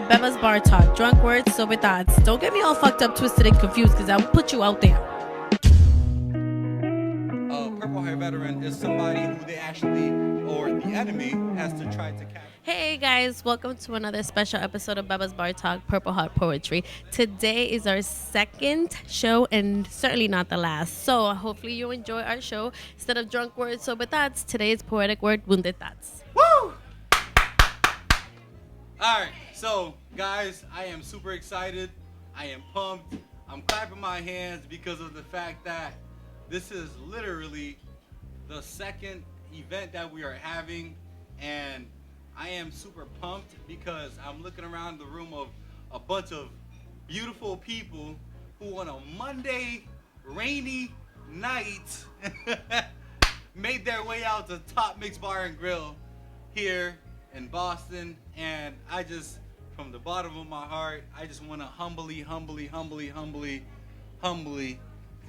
to Bebas BarTalk, drunk words, sober thoughts. Don't get me all fucked up, twisted, and confused, because I will put you out there. Purple Heart veteran is somebody who they actually, or the enemy, has to try to catch. Hey guys, welcome to another special episode of Bebas BarTalk, Purple Heart Poetry. Today is our second show and certainly not the last. So hopefully you enjoy our show. Instead of drunk words, sober thoughts, today's poetic word, wounded thoughts. Woo! Alright, so guys, I am super excited. I am pumped. I'm clapping my hands because of the fact that this is literally the second event that we are having, and I am super pumped because I'm looking around the room of a bunch of beautiful people who on a Monday rainy night made their way out to Top Mix Bar and Grill here in Boston. And I just, from the bottom of my heart, I just want to humbly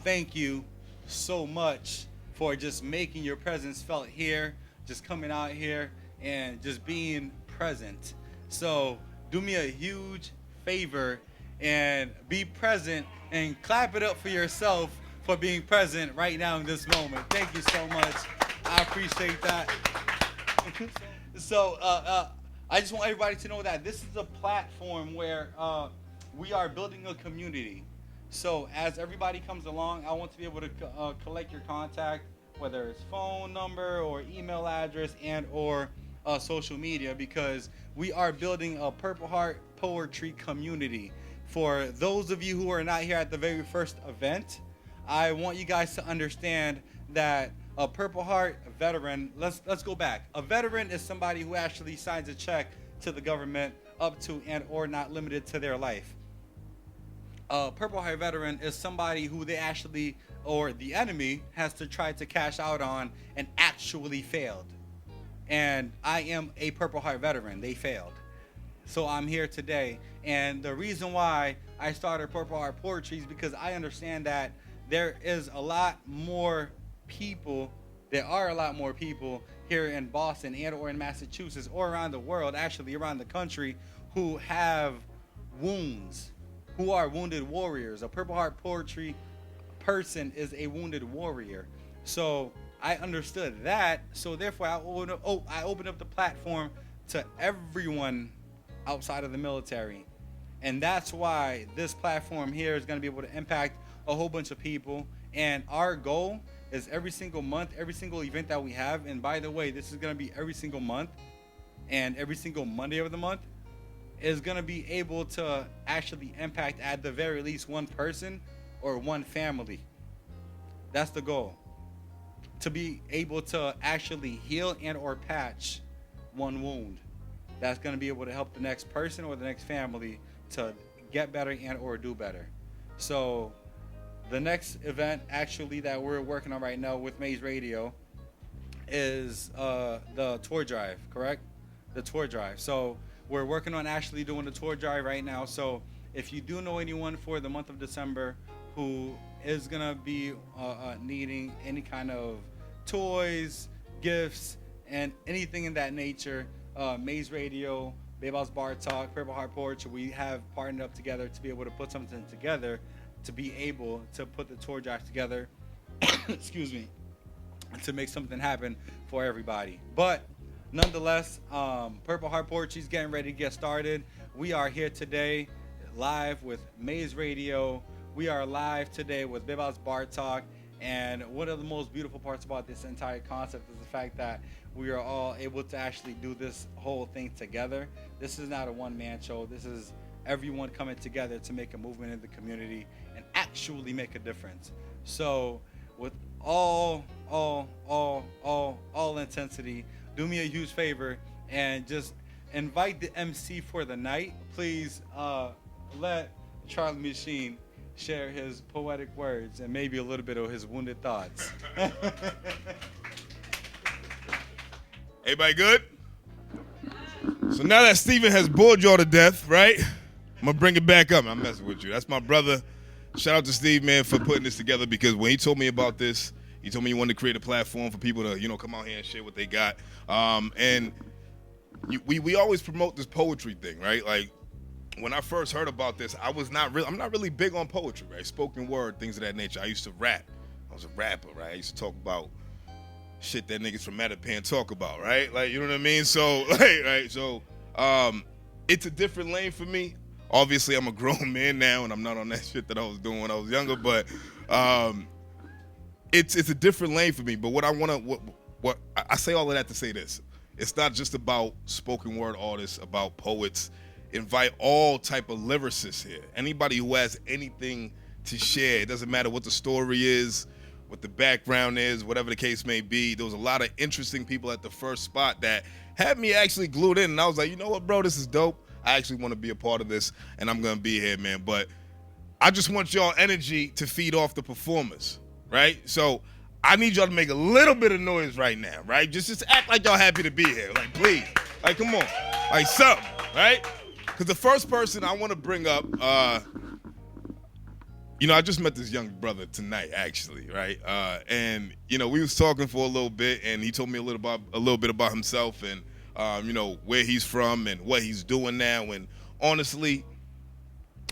thank you so much for just making your presence felt here, just coming out here and just being present. So do me a huge favor and be present and clap it up for yourself for being present right now in this moment. Thank you so much. I appreciate that. So I just want everybody to know that this is a platform where we are building a community. So as everybody comes along, I want to be able to collect your contact, whether it's phone number or email address and or social media, because we are building a Purple Heart Poetry community. For those of you who are not here at the very first event, I want you guys to understand that a Purple Heart veteran, let's go back. A veteran is somebody who actually signs a check to the government up to and or not limited to their life. A Purple Heart veteran is somebody who they actually, or the enemy, has to try to cash out on and actually failed. And I am a Purple Heart veteran. They failed. So I'm here today. And the reason why I started Purple Heart Poetry is because I understand that there are a lot more people here in Boston and or in Massachusetts or around the world, actually around the country, who have wounds, who are wounded warriors. A Purple Heart Poetry person is a wounded warrior. So I understood that. So therefore, I opened up the platform to everyone outside of the military. And that's why this platform here is going to be able to impact a whole bunch of people. And our goal is every single month, every single event that we have. And by the way, this is going to be every single month, and every single Monday of the month is going to be able to actually impact at the very least one person or one family. That's the goal. To be able to actually heal and or patch one wound. That's going to be able to help the next person or the next family to get better and or do better. So the next event actually that we're working on right now with Maze Radio is the tour drive, correct? The tour drive. So we're working on actually doing the tour drive right now. So if you do know anyone for the month of December who is going to be needing any kind of toys, gifts, and anything in that nature, Maze Radio, Bebas BarTalk, Purple Heart Poetry, we have partnered up together to be able to put something together to be able to put the tour drive together, excuse me, to make something happen for everybody. But nonetheless, Purple Heart Poetry is getting ready to get started. We are here today live with Maze Radio. We are live today with Bebas BarTalk. And one of the most beautiful parts about this entire concept is the fact that we are all able to actually do this whole thing together. This is not a one-man show. This is everyone coming together to make a movement in the community and actually make a difference. So with all intensity, do me a huge favor and just invite the MC for the night. Please let Charlie Machine share his poetic words and maybe a little bit of his wounded thoughts. Everybody good? So now that Steven has bored y'all to death, right? I'm gonna bring it back up. I'm messing with you. That's my brother. Shout out to Steve, man, for putting this together, because when he told me about this, he told me he wanted to create a platform for people to, come out here and share what they got. And we always promote this poetry thing, right? Like, when I first heard about this, I'm not really big on poetry, right? Spoken word, things of that nature. I used to rap. I was a rapper, right? I used to talk about shit that niggas from Mattapan talk about, right? Like, you know what I mean? So, right? So, it's a different lane for me. Obviously, I'm a grown man now, and I'm not on that shit that I was doing when I was younger. But it's a different lane for me. But what I say all of that to say this: it's not just about spoken word artists, about poets. Invite all type of lyricists here. Anybody who has anything to share. It doesn't matter what the story is, what the background is, whatever the case may be. There was a lot of interesting people at the first spot that had me actually glued in, and I was like, you know what, bro, this is dope. I actually want to be a part of this, and I'm going to be here, man. But I just want y'all energy to feed off the performers, right? So I need y'all to make a little bit of noise right now, right? Just act like y'all happy to be here. Like, please. Like, come on. Like, something, right? Because the first person I want to bring up, I just met this young brother tonight, actually, right? And we was talking for a little bit, and he told me a little bit about himself, and where he's from and what he's doing now. And honestly,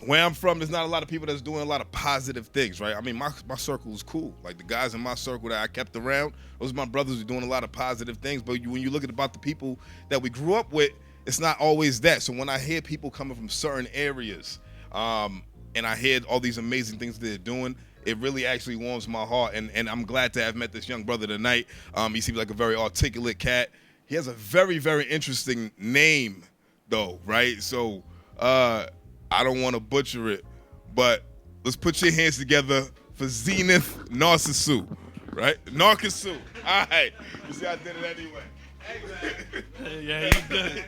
where I'm from, there's not a lot of people that's doing a lot of positive things, right? I mean, my circle is cool. Like, the guys in my circle that I kept around, those are my brothers who are doing a lot of positive things. But when you look at about the people that we grew up with, it's not always that. So when I hear people coming from certain areas, and I hear all these amazing things they're doing, it really actually warms my heart. And I'm glad to have met this young brother tonight. He seems like a very articulate cat. He has a very, very interesting name, though, right? So I don't want to butcher it, but let's put your hands together for Zenith NARCISSU, right? NARCISSU. All right. You see, I did it anyway. Yeah, you good.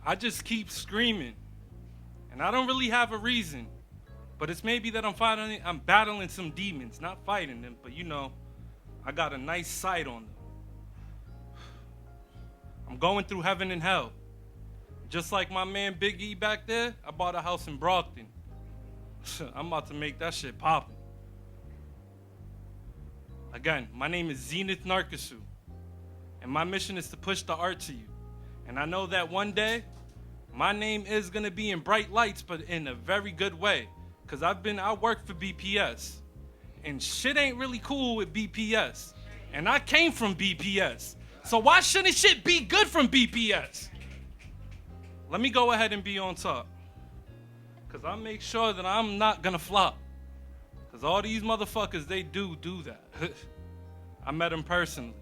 I just keep screaming, and I don't really have a reason, but it's maybe that I'm battling some demons, not fighting them, but I got a nice sight on them. I'm going through heaven and hell. Just like my man Big E back there, I bought a house in Brockton. I'm about to make that shit poppin'. Again, my name is Zenith NARCISSU, and my mission is to push the art to you. And I know that one day, my name is gonna be in bright lights, but in a very good way. Cause I work for BPS. And shit ain't really cool with BPS. And I came from BPS. So why shouldn't shit be good from BPS? Let me go ahead and be on top. Cause I make sure that I'm not gonna flop. Cause all these motherfuckers, they do that. I met them personally.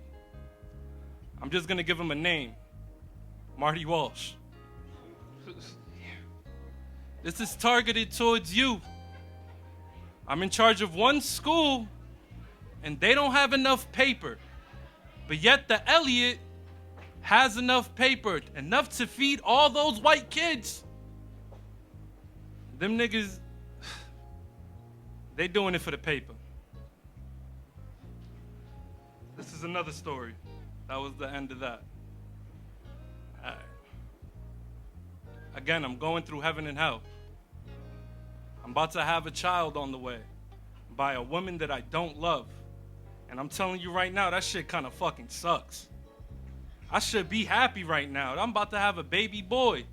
I'm just gonna give them a name. Marty Walsh. This is targeted towards you. I'm in charge of one school, and they don't have enough paper. But yet the Elliot has enough paper, enough to feed all those white kids. Them niggas, they doing it for the paper. This is another story. That was the end of that. All right. Again, I'm going through heaven and hell. I'm about to have a child on the way by a woman that I don't love. And I'm telling you right now, that shit kind of fucking sucks. I should be happy right now. I'm about to have a baby boy.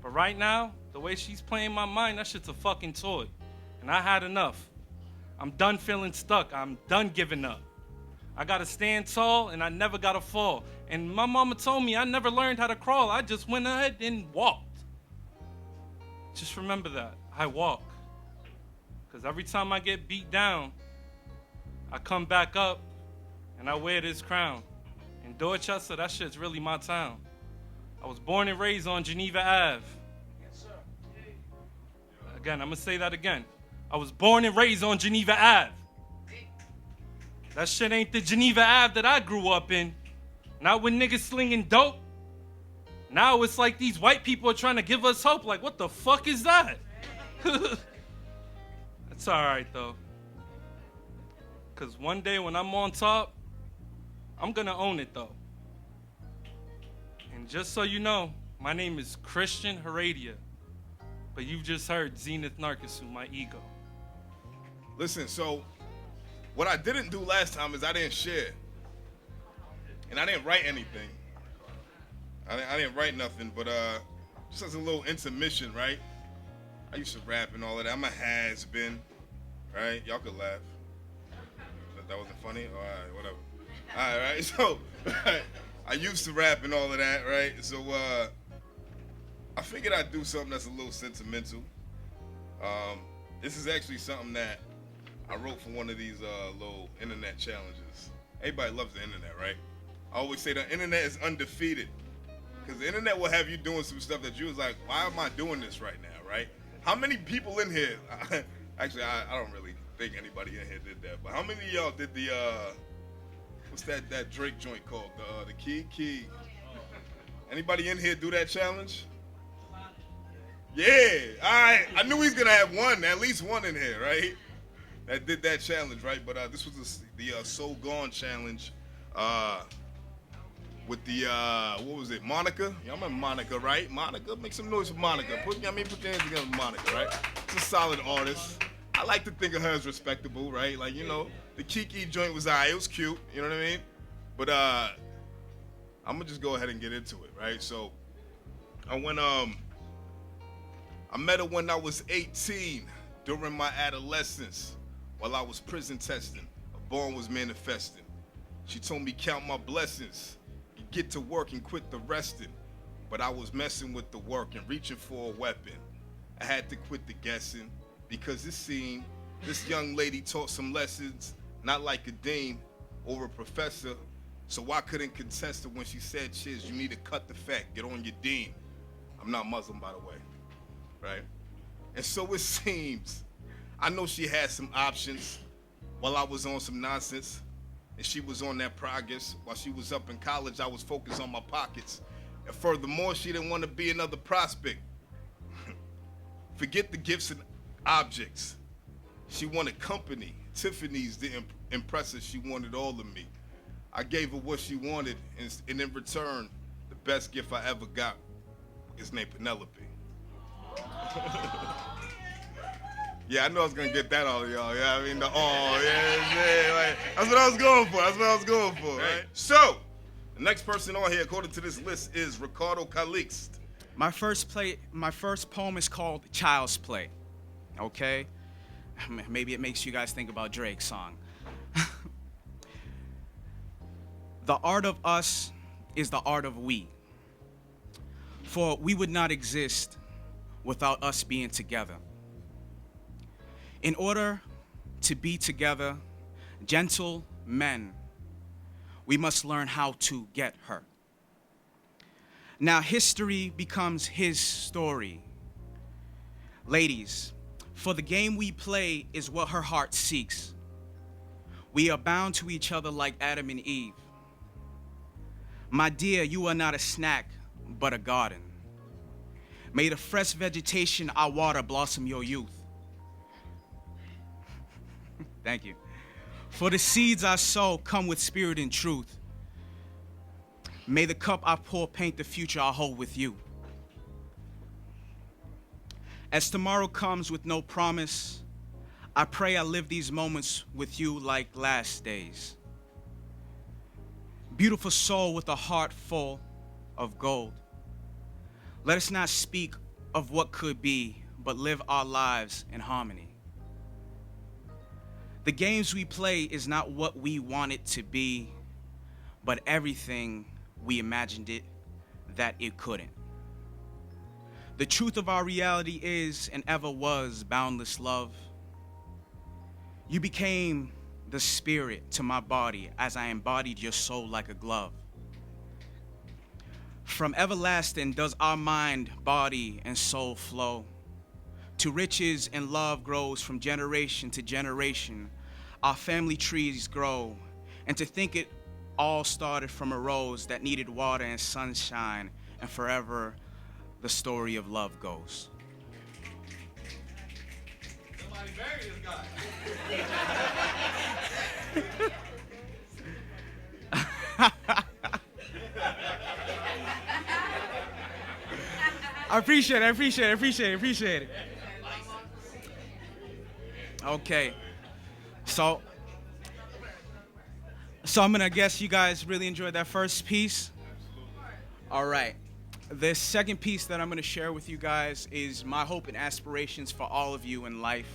But right now, the way she's playing my mind, that shit's a fucking toy. And I had enough. I'm done feeling stuck. I'm done giving up. I gotta stand tall, and I never gotta fall. And my mama told me I never learned how to crawl. I just went ahead and walked. Just remember that. I walk. Because every time I get beat down, I come back up, and I wear this crown. In Dorchester, that shit's really my town. I was born and raised on Geneva Ave. Yes, sir. Again, I'm gonna say that again. I was born and raised on Geneva Ave. That shit ain't the Geneva Ave that I grew up in. Not with niggas slinging dope. Now it's like these white people are trying to give us hope. Like, what the fuck is that? That's all right, though. Because one day when I'm on top, I'm going to own it, though. And just so you know, My name is Christian Heredia, but you've just heard Zenith NARCISSU, my ego. Listen, so what I didn't do last time is I didn't share. And I didn't write anything. I didn't write nothing, but just as a little intermission, right? I used to rap and all of that. I'm a has-been, right? Y'all could laugh. That wasn't funny? All right, whatever. All right, so I used to rap and all of that, right? So I figured I'd do something that's a little sentimental. This is actually something that I wrote for one of these little internet challenges. Everybody loves the internet, right? I always say the internet is undefeated. Because the internet will have you doing some stuff that you was like, why am I doing this right now, right? How many people in here, actually, I don't really think anybody in here did that, but how many of y'all did the, what's that Drake joint called? The Key? Anybody in here do that challenge? Yeah, all right. I knew he's going to have one, at least one in here, right? That did that challenge, right? But this was the So Gone challenge with the, what was it, Monica? Y'all remember Monica, right? Monica, make some noise for Monica. Put your hands together for Monica, right? It's a solid artist. I like to think of her as respectable, right? Like, you know, the Kiki joint was alright, it was cute, you know what I mean? But I'm gonna just go ahead and get into it, right? So I met her when I was 18 during my adolescence while I was prison testing. A bond was manifesting. She told me count my blessings, get to work and quit the resting. But I was messing with the work and reaching for a weapon. I had to quit the guessing because it seemed this young lady taught some lessons, not like a dean or a professor. So I couldn't contest her when she said, Chiz, you need to cut the fat, get on your dean. I'm not Muslim, by the way, right? And so it seems, I know she had some options while I was on some nonsense, and she was on that progress. While she was up in college, I was focused on my pockets. And furthermore, she didn't want to be another prospect. Forget the gifts and objects. She wanted company. Tiffany's didn't impress her. She wanted all of me. I gave her what she wanted, and in return, the best gift I ever got is named Penelope. Yeah, I knew I was gonna get that all of y'all. Yeah, I mean the like, that's what I was going for. Right? So, the next person on here, according to this list, is Ricardo CALIXTE. My first poem is called Child's Play. Okay? Maybe it makes you guys think about Drake's song. The art of us is the art of we. For we would not exist without us being together. In order to be together, gentle men, we must learn how to get her. Now history becomes his story. Ladies, for the game we play is what her heart seeks. We are bound to each other like Adam and Eve. My dear, you are not a snack, but a garden. May the fresh vegetation our water blossom your youth. Thank you. For the seeds I sow come with spirit and truth. May the cup I pour paint the future I hold with you. As tomorrow comes with no promise, I pray I live these moments with you like last days. Beautiful soul with a heart full of gold. Let us not speak of what could be, but live our lives in harmony. The games we play is not what we want it to be, but everything we imagined it that it couldn't. The truth of our reality is and ever was boundless love. You became the spirit to my body as I embodied your soul like a glove. From everlasting does our mind, body, and soul flow. To riches and love grows from generation to generation. Our family trees grow. And to think it all started from a rose that needed water and sunshine, and forever the story of love goes. Somebody bury this guy. I appreciate it. Okay. So I'm gonna guess you guys really enjoyed that first piece. All right. The second piece that I'm gonna share with you guys is my hope and aspirations for all of you in life.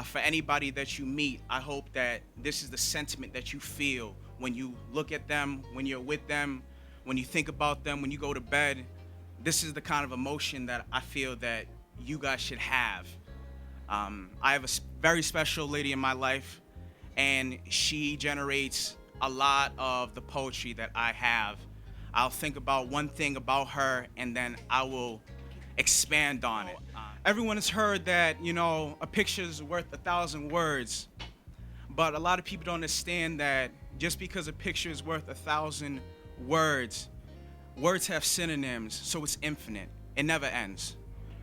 For anybody that you meet, I hope that this is the sentiment that you feel when you look at them, when you're with them, when you think about them, when you go to bed. This is the kind of emotion that I feel that you guys should have. I have a very special lady in my life, and she generates a lot of the poetry that I have. I'll think about one thing about her, and then I will expand on it. Everyone has heard that, a picture is worth 1,000 words, but a lot of people don't understand that just because a picture is worth 1,000 words, words have synonyms, so it's infinite. It never ends.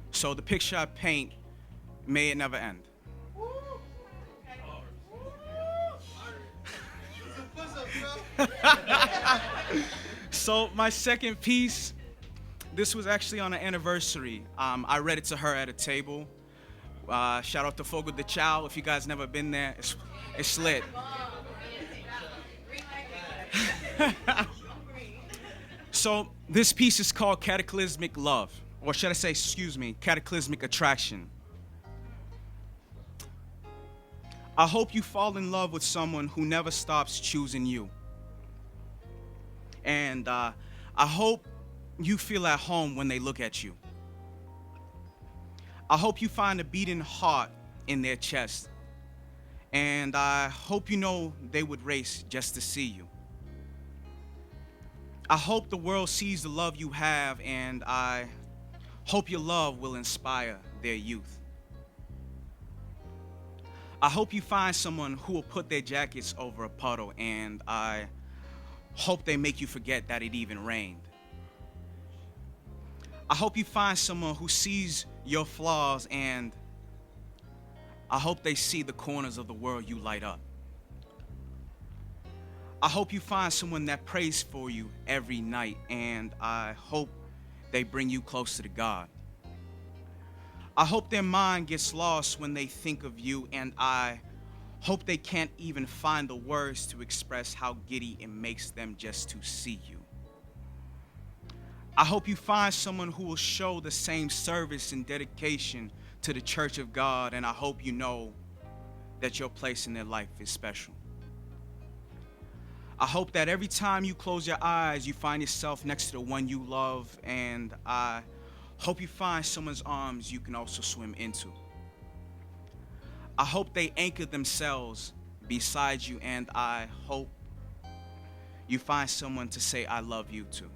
So the picture I paint, may it never end. So my second piece, this was actually on an anniversary. I read it to her at a table. Shout out to Fogo de Chao. If you guys never been there, it's lit. So this piece is called Cataclysmic Love, or should I say, Cataclysmic Attraction. I hope you fall in love with someone who never stops choosing you. And I hope you feel at home when they look at you. I hope you find a beating heart in their chest. And I hope you know they would race just to see you. I hope the world sees the love you have, and I hope your love will inspire their youth. I hope you find someone who will put their jackets over a puddle, and I hope they make you forget that it even rained. I hope you find someone who sees your flaws, and I hope they see the corners of the world you light up. I hope you find someone that prays for you every night, and I hope they bring you closer to God. I hope their mind gets lost when they think of you, and I hope they can't even find the words to express how giddy it makes them just to see you. I hope you find someone who will show the same service and dedication to the Church of God, and I hope you know that your place in their life is special. I hope that every time you close your eyes, you find yourself next to the one you love, and I hope you find someone's arms you can also swim into. I hope they anchor themselves beside you, and I hope you find someone to say I love you to.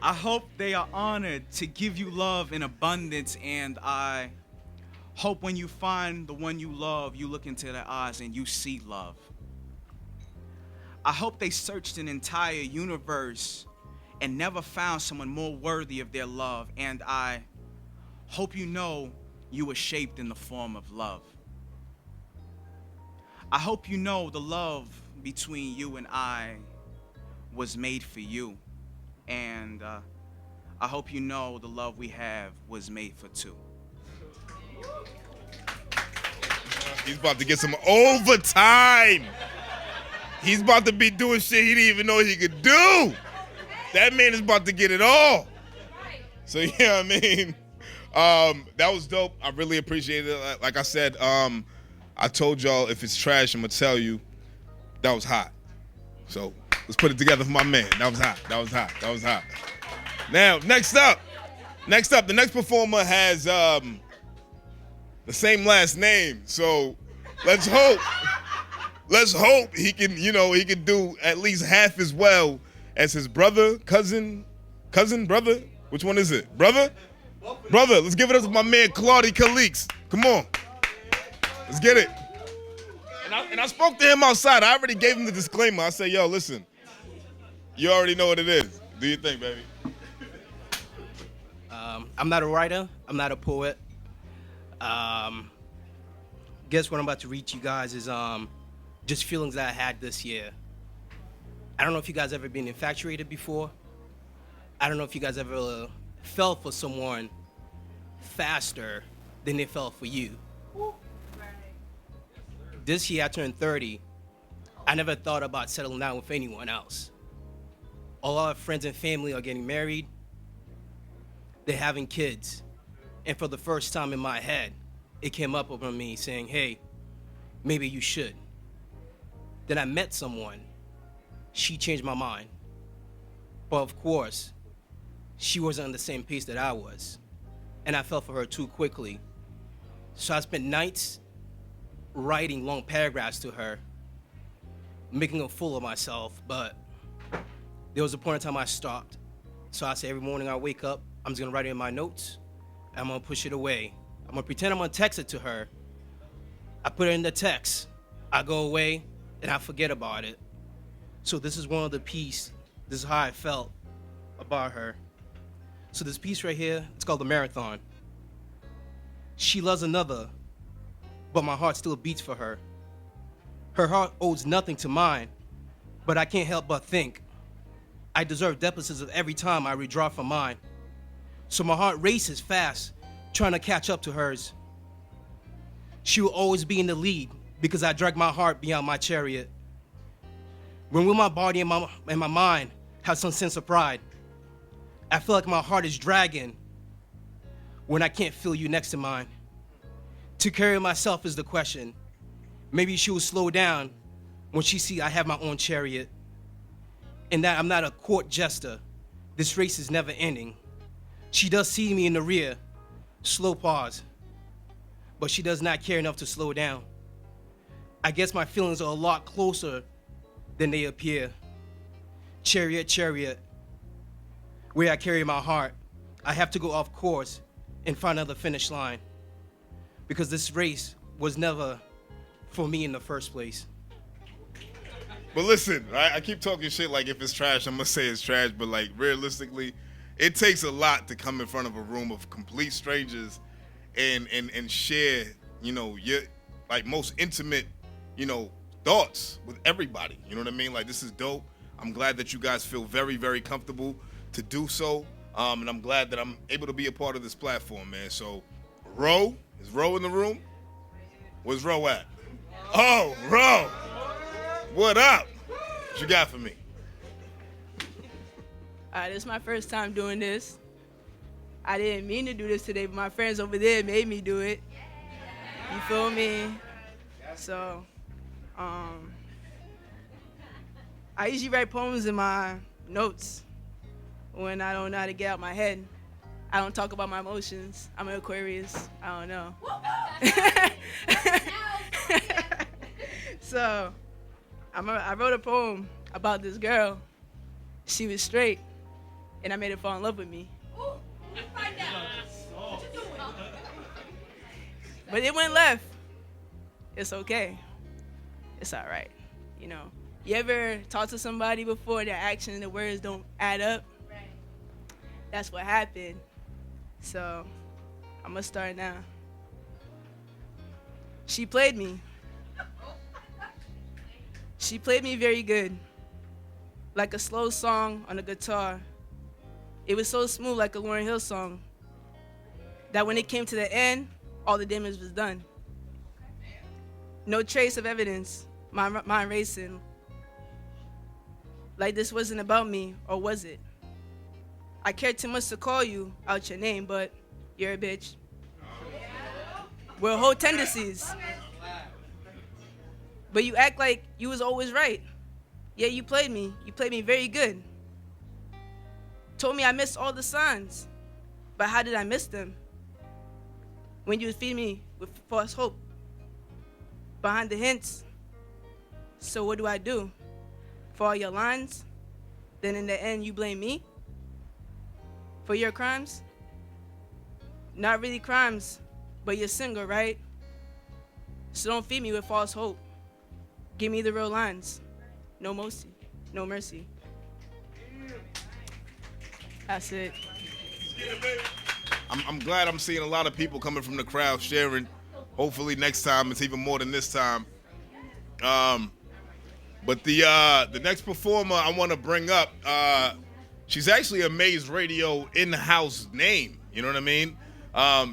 I hope they are honored to give you love in abundance, and I hope when you find the one you love, you look into their eyes and you see love. I hope they searched an entire universe and never found someone more worthy of their love, and I hope you know you were shaped in the form of love. I hope you know the love between you and I was made for you, and I hope you know the love we have was made for two. He's about to get some overtime. He's about to be doing shit he didn't even know he could do. That man is about to get it all. So, yeah, I mean, that was dope. I really appreciate it. Like I said, I told y'all if it's trash, I'm going to tell you that was hot. So let's put it together for my man. That was hot. That was hot. That was hot. Now, next up, the next performer has the same last name. So let's hope he can, he can do at least half as well as his brother, cousin, brother. Which one is it? Brother? Let's give it up to my man, Claude CALIXTE. Come on. Let's get it. And I spoke to him outside. I already gave him the disclaimer. I said, yo, listen, you already know what it is. Do your thing, baby. I'm not a writer. I'm not a poet. Guess what I'm about to read to you guys is just feelings that I had this year. I don't know if you guys ever been infatuated before. I don't know if you guys ever fell for someone faster than they fell for you. This year I turned 30. I never thought about settling down with anyone else. A lot of friends and family are getting married. They're having kids. And for the first time in my head, it came up over me saying, hey, maybe you should. Then I met someone. She changed my mind. But of course, she wasn't on the same pace that I was. And I fell for her too quickly. So I spent nights writing long paragraphs to her, making a fool of myself. But there was a point in time I stopped. So I said every morning I wake up, I'm just gonna write it in my notes. I'm gonna push it away. I'm gonna pretend I'm gonna text it to her. I put it in the text. I go away and I forget about it. So this is one of the pieces. This is how I felt about her. So this piece right here, it's called The Marathon. She loves another, but my heart still beats for her. Her heart owes nothing to mine, but I can't help but think I deserve deficits of every time I redraw from mine. So my heart races fast, trying to catch up to hers. She will always be in the lead because I drag my heart beyond my chariot. When will my body and my mind have some sense of pride? I feel like my heart is dragging when I can't feel you next to mine. To carry myself is the question. Maybe she will slow down when she see I have my own chariot. And that I'm not a court jester. This race is never ending. She does see me in the rear, slow pause, but she does not care enough to slow down. I guess my feelings are a lot closer than they appear. Chariot, chariot, where I carry my heart, I have to go off course and find another finish line because this race was never for me in the first place. But listen, I keep talking shit like if it's trash, I'm gonna say it's trash, but like realistically, it takes a lot to come in front of a room of complete strangers and share, you know, your like most intimate, you know, thoughts with everybody. You know what I mean? Like, this is dope. I'm glad that you guys feel very, very comfortable to do so. And I'm glad that I'm able to be a part of this platform, man. So, Ro, is Ro in the room? Where's Ro at? Oh, Ro. What up? What you got for me? This is my first time doing this. I didn't mean to do this today, but my friends over there made me do it. You feel me? So, I usually write poems in my notes when I don't know how to get out my head. I don't talk about my emotions. I'm an Aquarius. I don't know. So, I wrote a poem about this girl. She was straight, and I made her fall in love with me. But it went left. It's okay. It's all right. You know, you ever talk to somebody before their action and the words don't add up? That's what happened. So, I'm gonna start now. She played me. She played me very good. Like a slow song on a guitar. It was so smooth like a Lauryn Hill song that when it came to the end, all the damage was done. No trace of evidence, mind racing. Like this wasn't about me, or was it? I cared too much to call you out your name, but you're a bitch. We're whole tendencies. But you act like you was always right. Yeah, you played me. You played me very good. Told me I missed all the signs. But how did I miss them? When you would feed me with false hope. Behind the hints. So what do I do? For all your lines? Then in the end you blame me? For your crimes? Not really crimes, but you're single, right? So don't feed me with false hope. Give me the real lines. No mercy. No mercy. That's it. I'm glad I'm seeing a lot of people coming from the crowd sharing. Hopefully next time it's even more than this time. But the next performer I want to bring up, she's actually a Maze Radio in-house name. You know what I mean?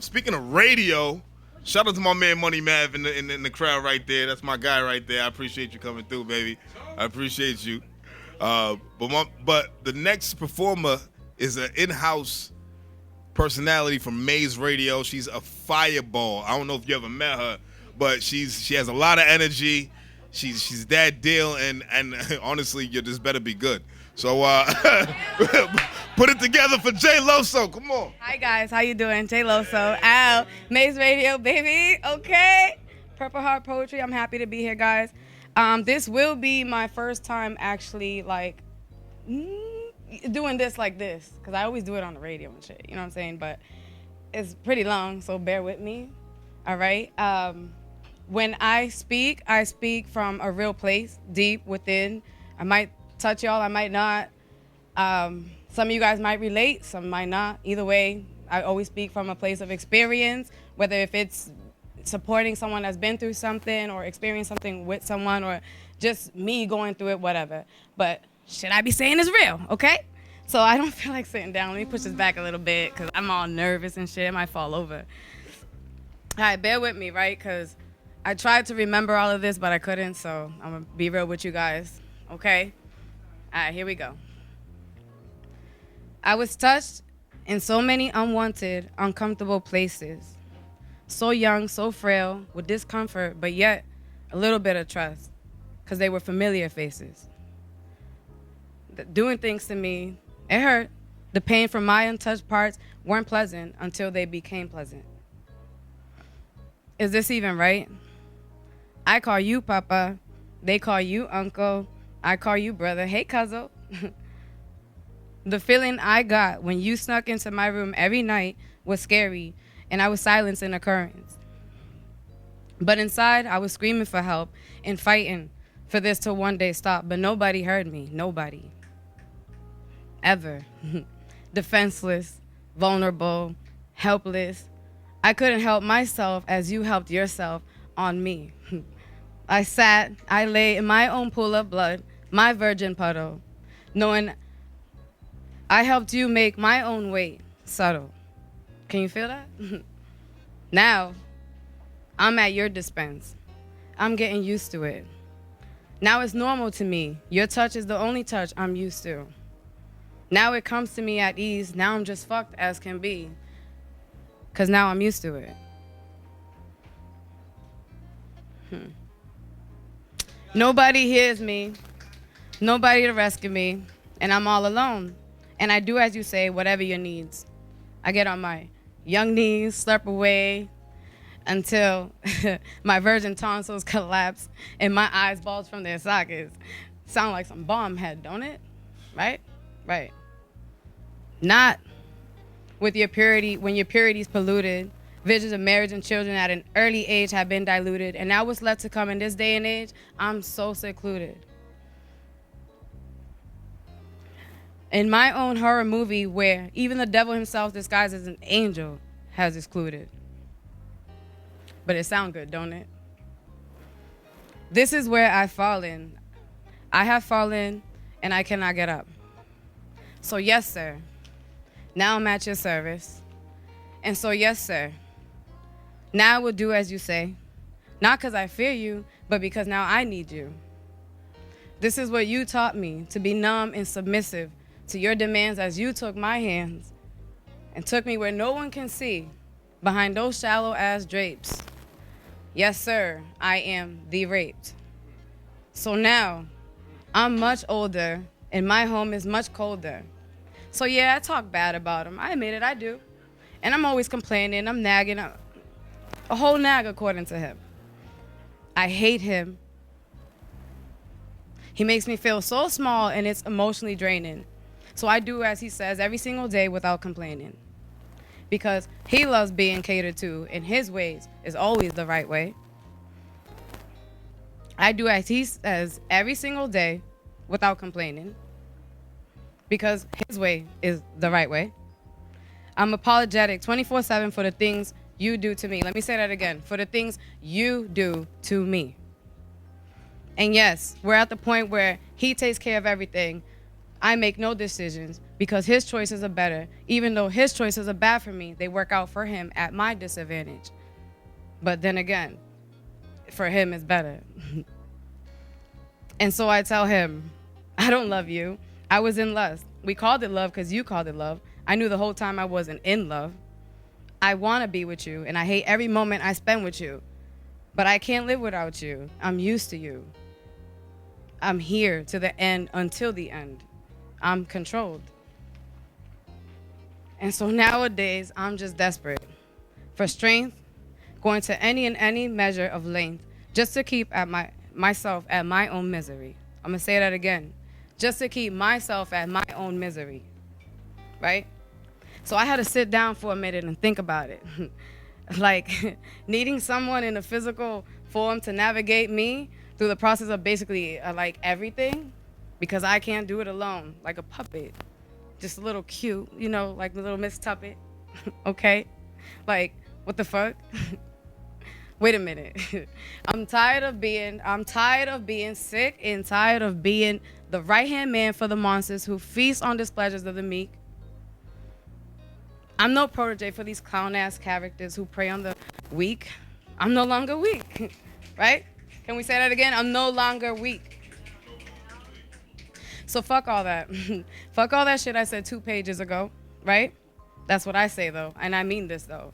Speaking of radio, shout out to my man Money Mav in the crowd right there. That's my guy right there. I appreciate you coming through, baby. I appreciate you. But the next performer is an in-house personality from Maze Radio. She's a fireball. I don't know if you ever met her, but she has a lot of energy. She's that deal, and honestly, you just better be good. So put it together for J Loso. Come on. Hi guys, how you doing? J Loso. Ow. Maze Radio, baby. Okay. Purple Heart Poetry. I'm happy to be here, guys. This will be my first time actually doing this like this, because I always do it on the radio and shit. You know what I'm saying? But it's pretty long, so bear with me. All right. When I speak from a real place, deep within. I might touch y'all, I might not. Some of you guys might relate, some might not. Either way, I always speak from a place of experience, whether if it's supporting someone that's been through something or experienced something with someone or just me going through it, whatever. But shit I be saying is real, okay? So I don't feel like sitting down. Let me push this back a little bit because I'm all nervous and shit. I might fall over. All right, bear with me, right? Because I tried to remember all of this, but I couldn't, so I'm going to be real with you guys, okay? All right, here we go. I was touched in so many unwanted, uncomfortable places. So young, so frail, with discomfort, but yet a little bit of trust, because they were familiar faces. Doing things to me, it hurt. The pain from my untouched parts weren't pleasant until they became pleasant. Is this even right? I call you Papa, they call you Uncle, I call you brother, hey cousin. The feeling I got when you snuck into my room every night was scary, and I was silencing occurrence. But inside, I was screaming for help and fighting for this to one day stop, but nobody heard me, nobody. Ever. Defenseless, vulnerable, helpless. I couldn't help myself as you helped yourself on me. I lay in my own pool of blood, my virgin puddle, knowing I helped you make my own weight subtle. Can you feel that? Now, I'm at your dispense. I'm getting used to it. Now it's normal to me. Your touch is the only touch I'm used to. Now it comes to me at ease. Now I'm just fucked as can be. Because now I'm used to it. Nobody hears me. Nobody to rescue me. And I'm all alone. And I do as you say, whatever your needs. I get on my young knees, slurp away until my virgin tonsils collapse and my eyes bulge from their sockets. Sound like some bomb head, don't it? Right? Right. Not with your purity, when your purity's polluted. Visions of marriage and children at an early age have been diluted. And now what's left to come in this day and age, I'm so secluded. In my own horror movie where even the devil himself disguised as an angel has excluded. But it sounds good, don't it? This is where I've fallen. I have fallen and I cannot get up. So yes, sir. Now I'm at your service. And so yes, sir. Now I will do as you say. Not because I fear you, but because now I need you. This is what you taught me, to be numb and submissive to your demands as you took my hands and took me where no one can see, behind those shallow-ass drapes. Yes, sir, I am the raped. So now, I'm much older, and my home is much colder. So yeah, I talk bad about him. I admit it, I do. And I'm always complaining, I'm nagging, a whole nag according to him. I hate him. He makes me feel so small, and it's emotionally draining. So I do as he says every single day without complaining. Because he loves being catered to, and his ways is always the right way. I do as he says every single day without complaining. Because his way is the right way. I'm apologetic 24/7 for the things you do to me. Let me say that again. For the things you do to me. And yes, we're at the point where he takes care of everything. I make no decisions because his choices are better. Even though his choices are bad for me, they work out for him at my disadvantage. But then again, for him, it's better. And so I tell him, I don't love you. I was in lust. We called it love because you called it love. I knew the whole time I wasn't in love. I want to be with you, and I hate every moment I spend with you. But I can't live without you. I'm used to you. I'm here to the end until the end. I'm controlled. And so nowadays, I'm just desperate for strength, going to any measure of length just to keep at myself at my own misery. I'm going to say that again. Just to keep myself at my own misery. Right? So I had to sit down for a minute and think about it. Like, needing someone in a physical form to navigate me through the process of basically like everything, because I can't do it alone, like a puppet. Just a little cute, you know, like the little Miss Tuppet. Okay? Like, what the fuck? Wait a minute. I'm tired of being sick and tired of being the right-hand man for the monsters who feast on displeasures of the meek. I'm no protege for these clown-ass characters who prey on the weak. I'm no longer weak, right? Can we say that again? I'm no longer weak. So fuck all that. Fuck all that shit I said 2 pages ago, right? That's what I say, though, and I mean this, though.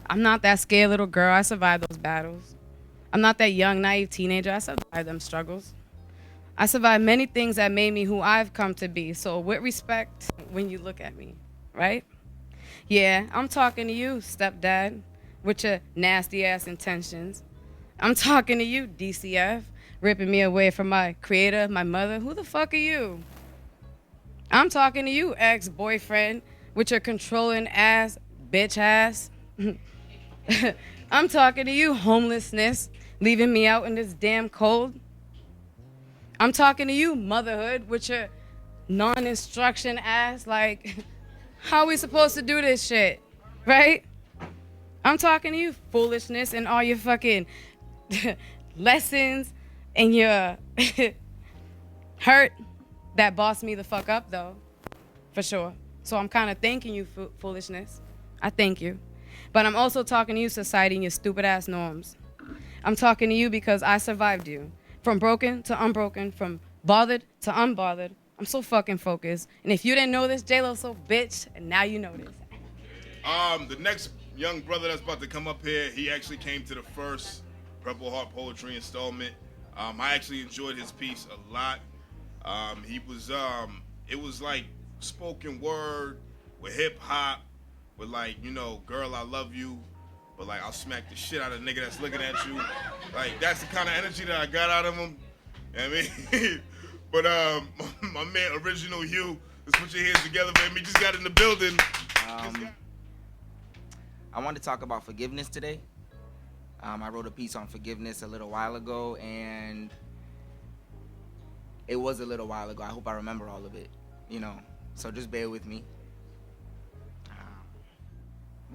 I'm not that scared little girl. I survived those battles. I'm not that young, naive teenager. I survived them struggles. I survived many things that made me who I've come to be. So with respect, when you look at me, right? Yeah, I'm talking to you, stepdad, with your nasty-ass intentions. I'm talking to you, DCF, ripping me away from my creator, my mother. Who the fuck are you? I'm talking to you, ex-boyfriend, with your controlling ass, bitch ass. I'm talking to you, homelessness, leaving me out in this damn cold. I'm talking to you, motherhood, with your non-instruction ass, like... How are we supposed to do this shit, right? I'm talking to you, foolishness, and all your fucking lessons and your hurt that bossed me the fuck up, though, for sure. So I'm kind of thanking you, foolishness. I thank you. But I'm also talking to you, society, and your stupid-ass norms. I'm talking to you because I survived you. From broken to unbroken, from bothered to unbothered. I'm so fucking focused. And if you didn't know this, J-Lo's so bitch, and now you know this. The next young brother that's about to come up here, he actually came to the first Purple Heart Poetry installment. I actually enjoyed his piece a lot. It was like spoken word with hip hop, with like, you know, girl, I love you, but like, I'll smack the shit out of a nigga that's looking at you. Like, that's the kind of energy that I got out of him. You know what I mean? But my man, Original Hugh, let's put your hands together, man. We just got in the building. I want to talk about forgiveness today. I wrote a piece on forgiveness a little while ago, and it was a little while ago. I hope I remember all of it, you know, so just bear with me.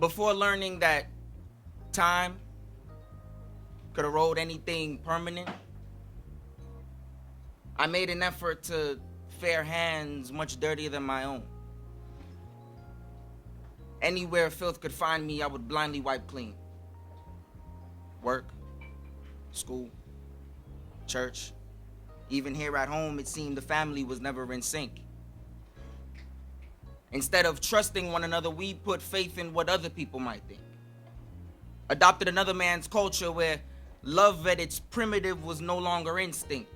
Before learning that time could erode anything permanent, I made an effort to fare hands much dirtier than my own. Anywhere filth could find me, I would blindly wipe clean. Work, school, church. Even here at home, it seemed the family was never in sync. Instead of trusting one another, we put faith in what other people might think. Adopted another man's culture where love at its primitive was no longer instinct.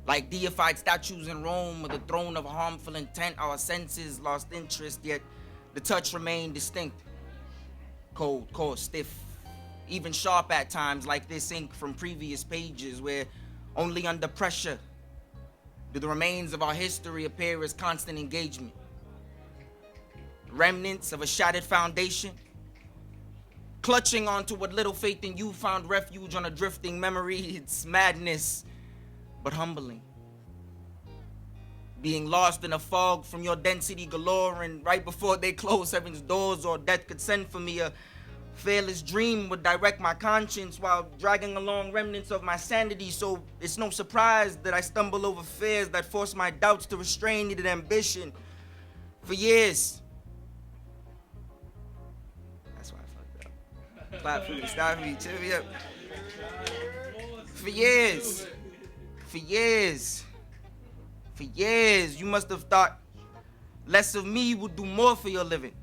Like deified statues in Rome with a throne of harmful intent, our senses lost interest, yet the touch remained distinct. Cold, coarse, stiff, even sharp at times, like this ink from previous pages where only under pressure do the remains of our history appear as constant engagement. Remnants of a shattered foundation, clutching onto what little faith in you found refuge on a drifting memory. It's madness, but humbling. Being lost in a fog from your density galore, and right before they close heaven's doors or death could send for me, a Fearless dream would direct my conscience while dragging along remnants of my sanity, so it's no surprise that I stumble over fears that force my doubts to restrain needed ambition. For years. That's why I fucked up. Clap for me, stop me, cheer me up. For years, you must have thought less of me would do more for your living.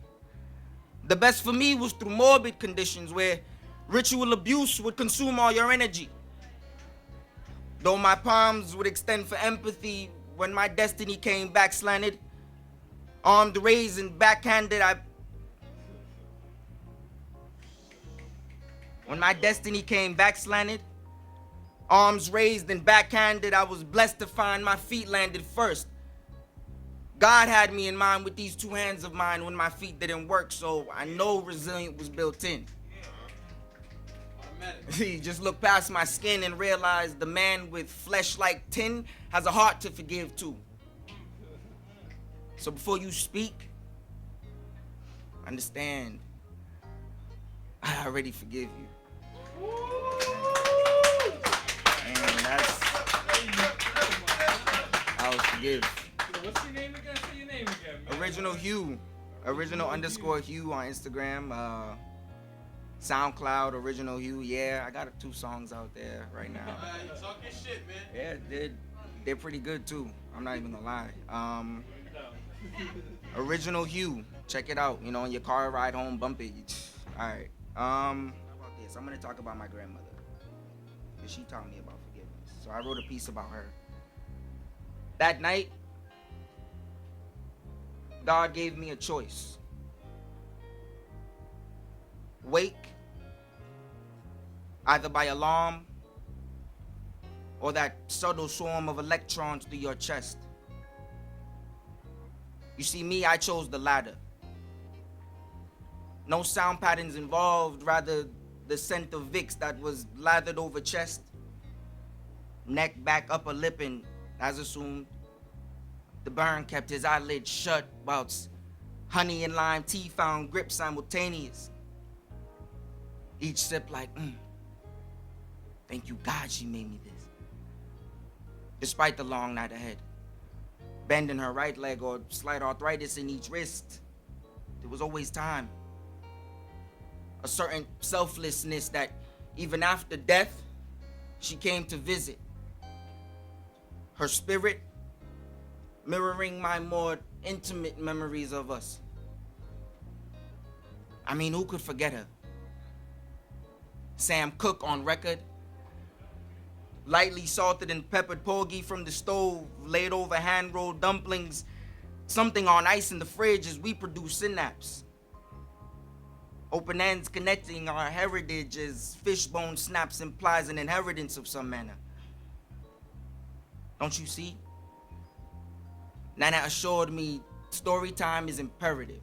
The best for me was through morbid conditions where ritual abuse would consume all your energy. Though my palms would extend for empathy, when my destiny came back slanted, armed, raised, and backhanded, When my destiny came back slanted, arms raised and backhanded, I was blessed to find my feet landed first. God had me in mind with these two hands of mine when my feet didn't work, so I know resilient was built in. See, just look past my skin and realize the man with flesh like tin has a heart to forgive too. So before you speak, understand, I already forgive you. And that's, I will forgive. What's your name again? Say your name again, man. Original Hugh. Original_Hugh on Instagram. SoundCloud, Original Hugh. Yeah, I got 2 songs out there right now. You talking shit, man. Yeah, they're pretty good too. I'm not even gonna lie. Original Hugh. Check it out. You know, on your car ride home, bump it. Alright. How about this? I'm gonna talk about my grandmother. Because she taught me about forgiveness. So I wrote a piece about her. That night, God gave me a choice. Wake, either by alarm or that subtle swarm of electrons through your chest. You see, me, I chose the latter. No sound patterns involved, rather the scent of Vicks that was lathered over chest, neck, back, upper lip, and as assumed, the burn kept his eyelids shut whilst honey and lime tea found grip simultaneous. Each sip like, thank you God she made me this. Despite the long night ahead, bending her right leg or slight arthritis in each wrist, there was always time. A certain selflessness that even after death, she came to visit. Her spirit mirroring my more intimate memories of us. I mean, who could forget her? Sam Cooke on record. Lightly salted and peppered porgy from the stove, laid over hand-rolled dumplings, something on ice in the fridge as we produce synapse. Open ends connecting our heritage as fishbone snaps implies an inheritance of some manner. Don't you see? Nana assured me story time is imperative.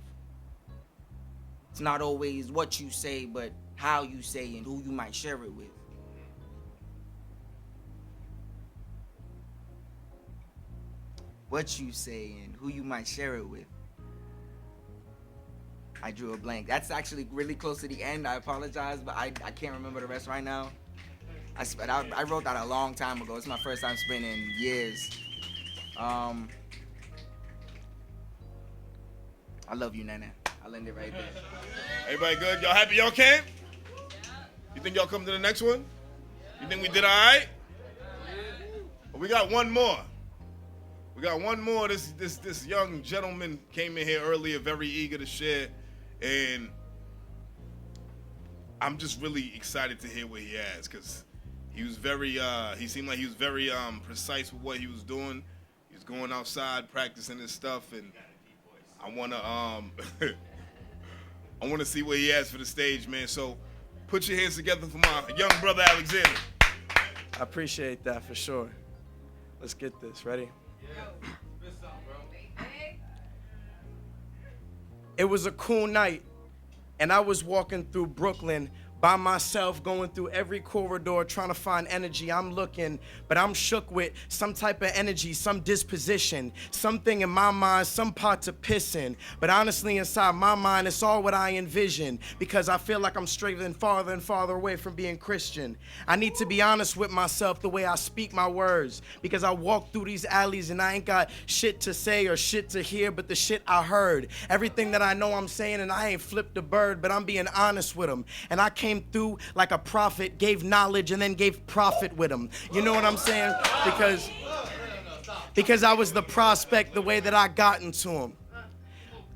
It's not always what you say, but how you say and who you might share it with. What you say and who you might share it with. I drew a blank. That's actually really close to the end. I apologize, but I can't remember the rest right now. I wrote that a long time ago. It's my first time spending in years. I love you, Nana. I'll end it right there. Everybody good? Y'all happy y'all came? You think y'all come to the next one? You think we did all right? Well, we got one more. This young gentleman came in here earlier, very eager to share, and I'm just really excited to hear what he has, because he was very, he seemed like he was very precise with what he was doing. He was going outside, practicing his stuff, and I wanna see what he has for the stage, man. So put your hands together for my young brother Alexander. I appreciate that for sure. Let's get this. Ready? It was a cool night, and I was walking through Brooklyn by myself, going through every corridor, trying to find energy. I'm looking, but I'm shook with some type of energy, some disposition, something in my mind, some pot to piss in. But honestly, inside my mind, it's all what I envision, because I feel like I'm straying farther and farther away from being Christian. I need to be honest with myself the way I speak my words, because I walk through these alleys and I ain't got shit to say or shit to hear, but the shit I heard. Everything that I know I'm saying, and I ain't flipped a bird, but I'm being honest with them. And I came through like a prophet, gave knowledge and then gave profit with them. You know what I'm saying? Because I was the prospect the way that I got into them.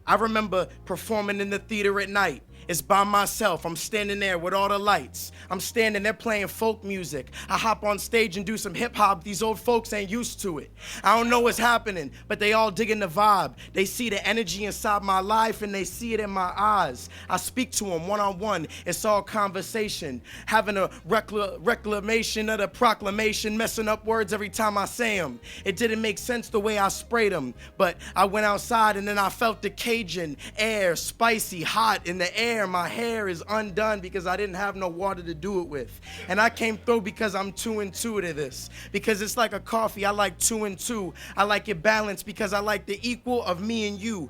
I remember performing in the theater at night. It's by myself. I'm standing there with all the lights. I'm standing there playing folk music. I hop on stage and do some hip hop. These old folks ain't used to it. I don't know what's happening, but they all digging the vibe. They see the energy inside my life and they see it in my eyes. I speak to them one-on-one. It's all conversation. Having a reclamation of the proclamation, messing up words every time I say them. It didn't make sense the way I sprayed them, but I went outside and then I felt the Cajun air, spicy, hot in the air. My hair is undone because I didn't have no water to do it with. And I came through because I'm 2 and 2 to this. Because it's like a coffee, I like 2 and 2. I like it balanced because I like the equal of me and you.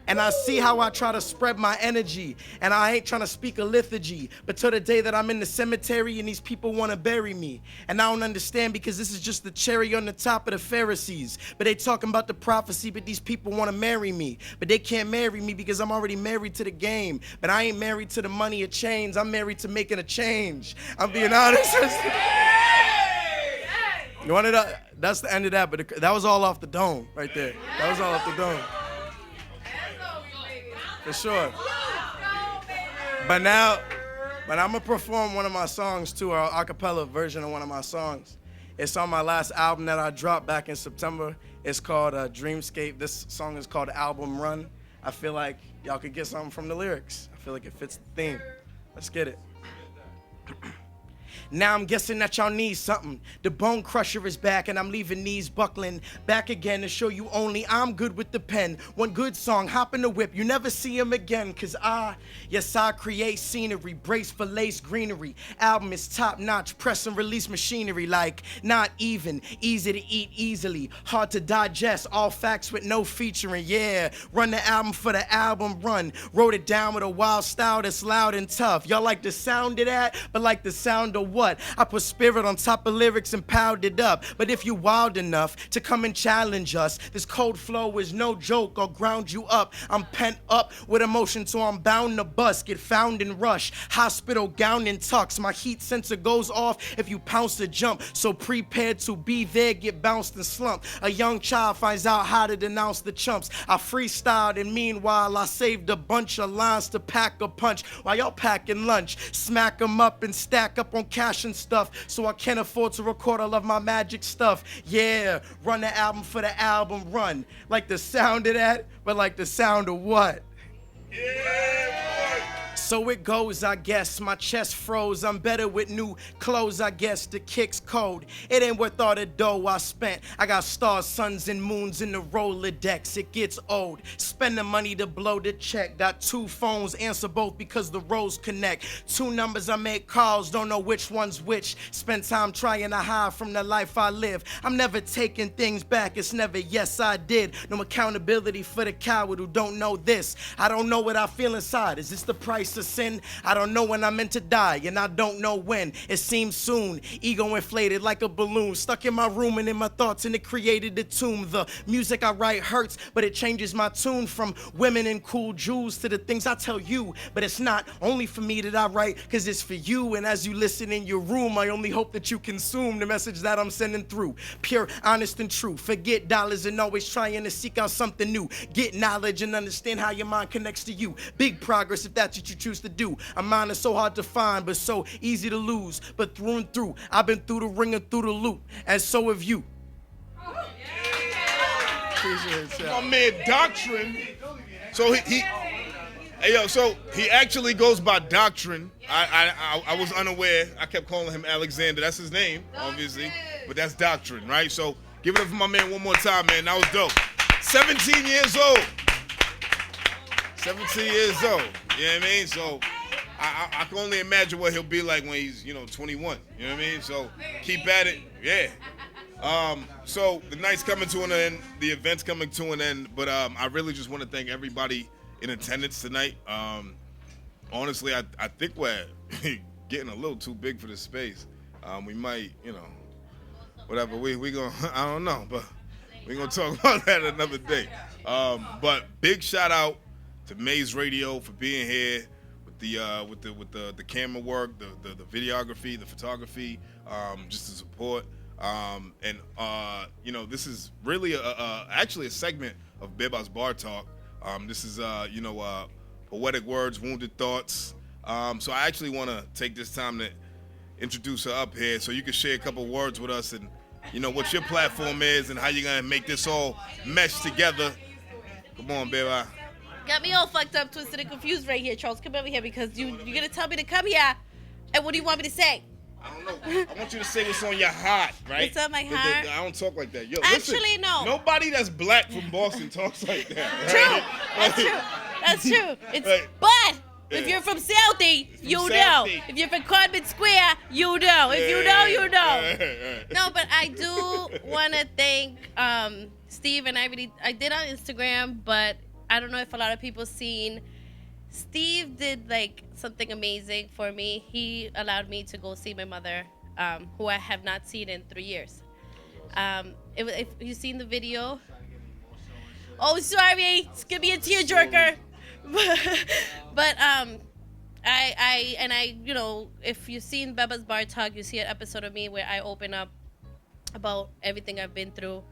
And I see how I try to spread my energy. And I ain't trying to speak a liturgy. But till the day that I'm in the cemetery and these people want to bury me. And I don't understand because this is just the cherry on the top of the Pharisees. But they talking about the prophecy, but these people want to marry me. But they can't marry me because I'm already married to the game. But I ain't married to the money or chains. I'm married to making a change. I'm being honest. You wanted that's the end of that, but that was all off the dome right there. That was all off the dome. For sure. But I'm gonna perform one of my songs too, or a cappella version of one of my songs. It's on my last album that I dropped back in September. It's called Dreamscape. This song is called Album Run. I feel like y'all could get something from the lyrics. I feel like it fits the theme. Let's get it. Now I'm guessing that y'all need something. The bone crusher is back and I'm leaving knees buckling. Back again to show you only I'm good with the pen. One good song, hop in the whip, you never see him again. Cause I create scenery, brace for lace greenery. Album is top notch, press and release machinery. Like not even, easy to eat easily. Hard to digest, all facts with no featuring. Yeah, run the album for the album run. Wrote it down with a wild style that's loud and tough. Y'all like the sound of that, but like the sound of what? I put spirit on top of lyrics and piled it up. But if you wild enough to come and challenge us, this cold flow is no joke or ground you up. I'm pent up with emotion, so I'm bound to bust. Get found and rush, hospital gown and tux. My heat sensor goes off if you pounce the jump. So prepared to be there, get bounced and slumped. A young child finds out how to denounce the chumps. I freestyled and meanwhile I saved a bunch of lines to pack a punch. While y'all packing lunch, smack them up and stack up on cash and stuff, so I can't afford to record all of my magic stuff. Yeah, run the album for the album run. Like the sound of that, but like the sound of what? So it goes, I guess. My chest froze. I'm better with new clothes, I guess. The kick's cold. It ain't worth all the dough I spent. I got stars, suns, and moons in the Rolodex. It gets old. Spend the money to blow the check. Got 2 phones, answer both because the rows connect. 2 numbers, I make calls, don't know which one's which. Spend time trying to hide from the life I live. I'm never taking things back. It's never yes, I did. No accountability for the coward who don't know this. I don't know what I feel inside. Is this the price of sin? I don't know when I'm meant to die, and I don't know when. It seems soon. Ego inflated like a balloon, stuck in my room and in my thoughts, and it created a tomb. The music I write hurts, but it changes my tune from women and cool jewels to the things I tell you. But it's not only for me that I write, cause it's for you. And as you listen in your room, I only hope that you consume the message that I'm sending through. Pure, honest, and true. Forget dollars and always trying to seek out something new. Get knowledge and understand how your mind connects to you. Big progress if that's what you choose to do. A mind is so hard to find, but so easy to lose. But through and through, I've been through the ring and through the loop, and so have you. My man Doctrine. So he actually goes by Doctrine. I was unaware. I kept calling him Alexander. That's his name, obviously, but that's Doctrine, right? So give it up for my man one more time, man. That was dope. 17 years old. 17 years old. You know what I mean? So I can only imagine what he'll be like when he's 21. You know what I mean? So keep at it. Yeah. So the night's coming to an end, the event's coming to an end, but I really just want to thank everybody in attendance tonight. Honestly, I think we're getting a little too big for this space. We might, whatever. We gonna I don't know, but we're gonna talk about that another day. But big shout out to Maze Radio for being here with the camera work, the videography, the photography, just the support. This is really actually a segment of Bebas BarTalk. This is poetic words, wounded thoughts. So I actually want to take this time to introduce her up here so you can share a couple words with us and what your platform is and how you're gonna make this all mesh together. Come on, Beba. Got me all fucked up, twisted, and confused right here, Charles. Come over here because you're gonna tell me to come here. And what do you want me to say? I don't know. I want you to say what's on your heart, right? What's on my heart? I don't talk like that. Yo, actually, listen, no. Nobody that's black from Boston talks like that. Right? True. That's true. That's true. It's but if you're from Southie, you know. If you're from Carmen Square, you know. If you know, you know. No, but I do want to thank Steve, and I did on Instagram, but I don't know if a lot of people seen. Steve did like something amazing for me. He allowed me to go see my mother, who I have not seen in 3 years. If you've seen the video, oh sorry, it's gonna be a tearjerker. But if you've seen Bebas BarTalk, you see an episode of me where I open up about everything I've been through,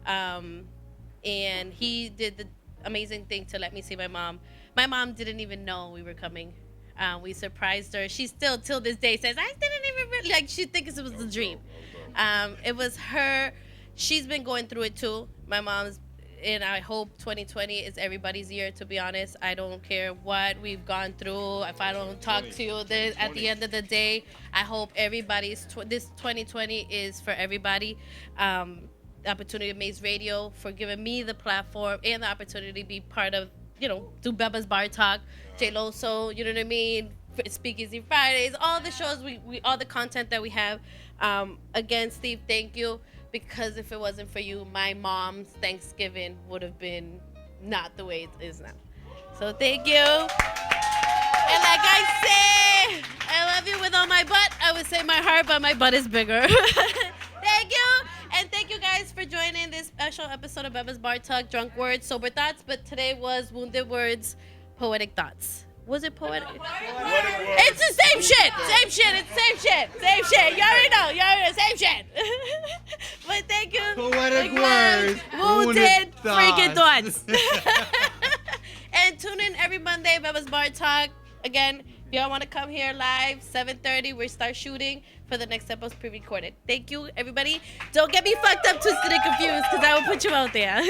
and he did the amazing thing to let me see my mom. My mom didn't even know we were coming. We surprised her. She still, till this day, says, I didn't even really, like, she thinks it was a dream. It was her. She's been going through it, too. My mom's, and I hope 2020 is everybody's year, to be honest. I don't care what we've gone through. If I don't talk to you at the end of the day, I hope everybody's, this 2020 is for everybody. The opportunity of Maze Radio for giving me the platform and the opportunity to be part of, do Bebas BarTalk, J Loso, you know what I mean? Speakeasy Fridays, all the shows, we all the content that we have. Again, Steve, thank you, because if it wasn't for you, my mom's Thanksgiving would have been not the way it is now. So thank you. And like I say, I love you with all my butt. I would say my heart, but my butt is bigger. Thank you. And thank you guys for joining this special episode of Bebas BarTalk, Drunk Words, Sober Thoughts. But today was Wounded Words, Poetic Thoughts. Was it poetic? It's the same shit. Same shit. It's same shit. Same shit. You already know. Same shit. But thank you. Poetic words. Wounded freaking thoughts. And tune in every Monday, Bebas BarTalk. Again, if y'all want to come here live, 7:30, we start shooting for the next episode pre-recorded. Thank you, everybody. Don't get me fucked up, twisted, and confused, because I will put you out there.